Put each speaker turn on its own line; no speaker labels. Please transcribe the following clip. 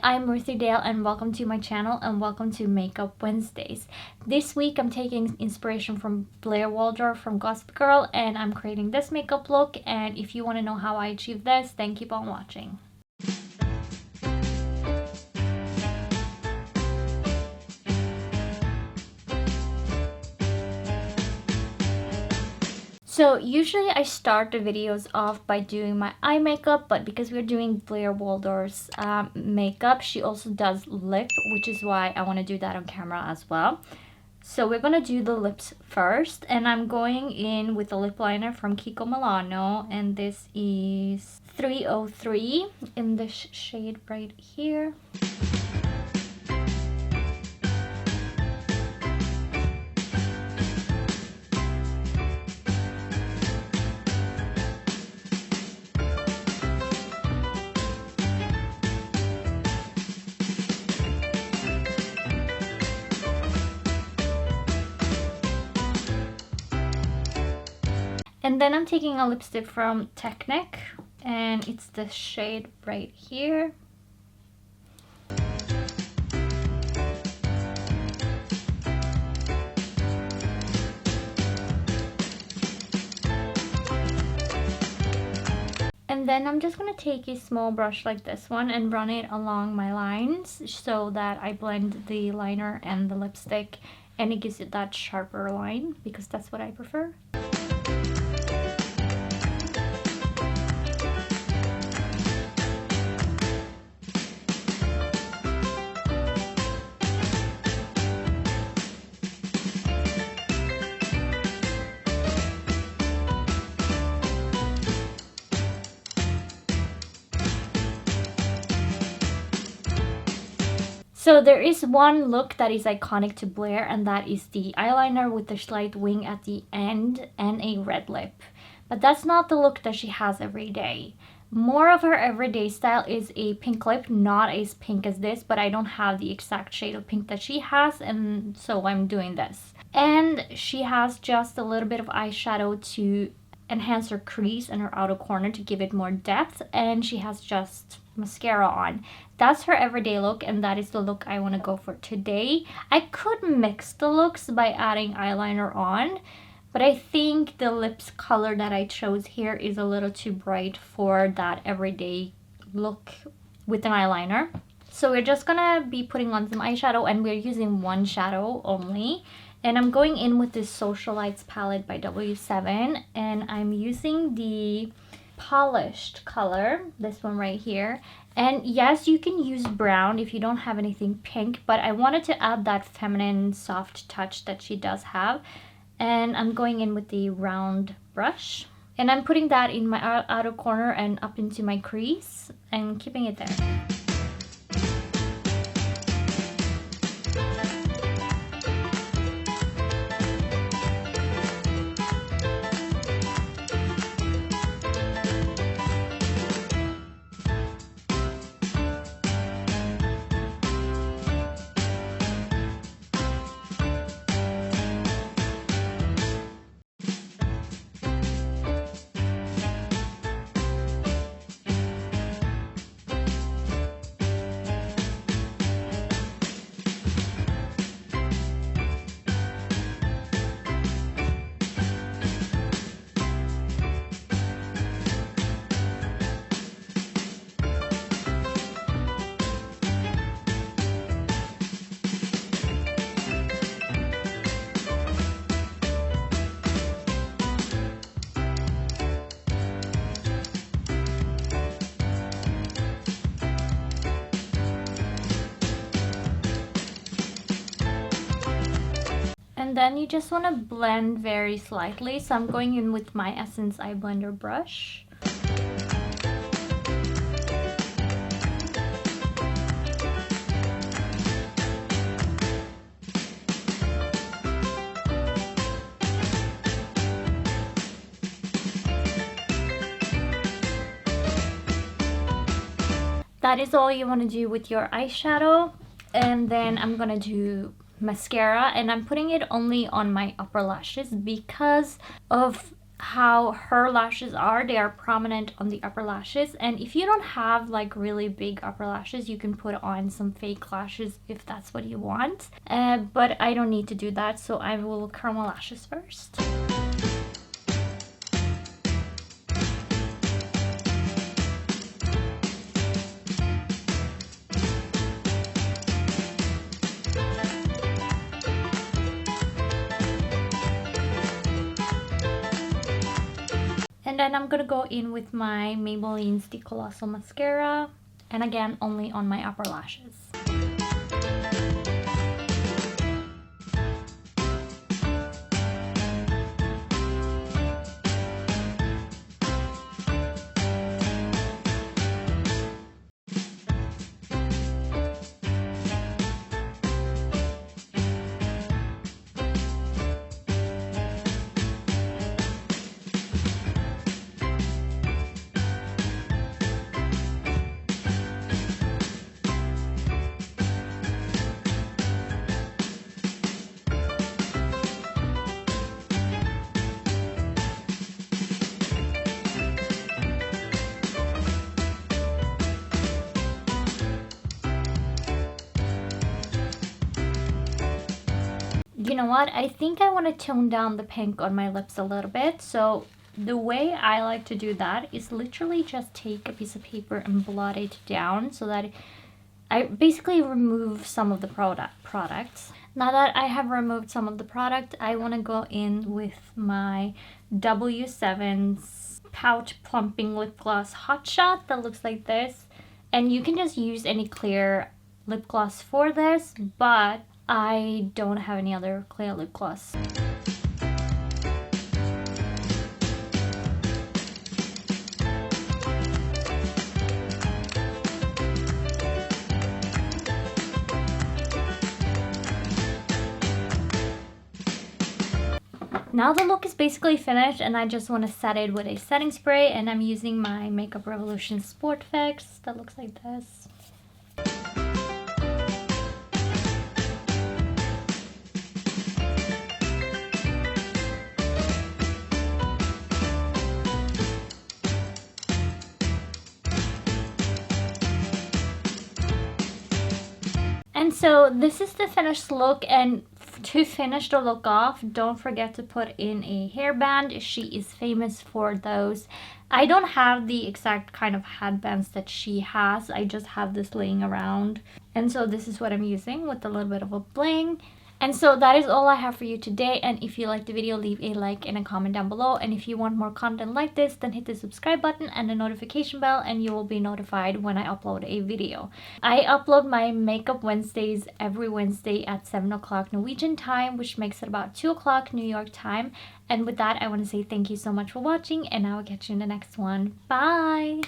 I'm Ruthie Dahle and welcome to my channel and welcome to Makeup Wednesdays. This week I'm taking inspiration from Blair from Gossip Girl and I'm creating this makeup look, and if you want to know how I achieved this, then keep on watching. So usually I start the videos off by doing my eye makeup, but because we're doing Blair Waldorf's makeup, she also does lip, which is why I want to do that on camera as well. So we're going to do the lips first, and I'm going in with a lip liner from Kiko Milano, and this is 303 in the shade right here. And then I'm taking a lipstick from Technic, and it's the shade right here. And then I'm just going to take a small brush like this one and run it along my lines so that I blend the liner and the lipstick, and it gives it that sharper line because that's what I prefer. So there is one look that is iconic to Blair, and that is the eyeliner with the slight wing at the end and a red lip. But that's not the look that she has every day. More of her everyday style is a pink lip, not as pink as this, but I don't have the exact shade of pink that she has, and so I'm doing this. And she has just a little bit of eyeshadow to enhance her crease and her outer corner to give it more depth, and she has just mascara on. That's her everyday look, and that is the look I want to go for today. I could mix the looks by adding eyeliner on, but I think the lips color that I chose here is a little too bright for that everyday look with an eyeliner. So we're just gonna be putting on some eyeshadow, and we're using one shadow only. And I'm going in with this Socialite's palette by W7, and I'm using the polished color, this one right here. And yes, you can use brown if you don't have anything pink, but I wanted to add that feminine soft touch that she does have. And I'm going in with the round brush, and I'm putting that in my outer corner and up into my crease and keeping it there. And then you just want to blend very slightly. So I'm going in with my Essence Eye Blender brush. That is all you want to do with your eyeshadow. And then I'm gonna do mascara, and I'm putting it only on my upper lashes because of how her lashes are. They are prominent on the upper lashes, and if you don't have like really big upper lashes, you can put on some fake lashes if that's what you want, but I don't need to do that, so I will curl my lashes first. And then I'm gonna go in with my Maybelline's the Colossal mascara, and again, only on my upper lashes. You know what? I think I want to tone down the pink on my lips a little bit. So the way I like to do that is literally just take a piece of paper and blot it down so that I basically remove some of the products. Now that I have removed some of the product, I want to go in with my W7's Pout Plumping Lip Gloss Hot Shot that looks like this. And you can just use any clear lip gloss for this, but I don't have any other clear lip gloss. Now the look is basically finished, and I just want to set it with a setting spray, and I'm using my Makeup Revolution Sport Fix that looks like this. And so this is the finished look, and to finish the look off, don't forget to put in a hairband. She is famous for those. I don't have the exact kind of headbands that she has. I just have this laying around. And so this is what I'm using with a little bit of a bling. And so that is all I have for you today, and if you liked the video, leave a like and a comment down below, and if you want more content like this, then hit the subscribe button and the notification bell, and you will be notified when I upload a video. I upload my Makeup Wednesdays every Wednesday at 7 o'clock Norwegian time, which makes it about 2 o'clock New York time. And with that, I want to say thank you so much for watching, and I will catch you in the next one. Bye!